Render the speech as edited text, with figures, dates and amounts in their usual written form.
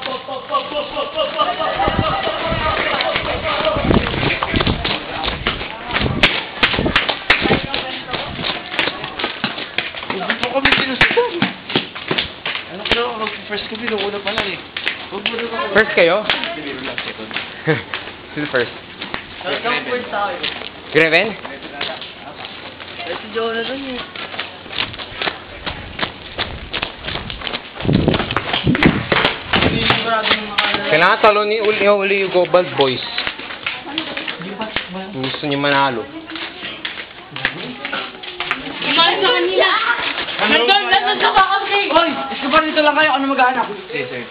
Hindi po kami sinusundan. Ano ko na, first kami, nung una pa lang eh. First kayo? Sino first? Ikaw first tayo. Greven? Si Jonathan eh. Kailangan talo ni uli yung Gobald Boys. Gusto niyo manalo. Kumain sa kanila! Nandun sa kakasing! Hoy! Iska pa dito lang kayo, ano mag-aanap? Sige, sige.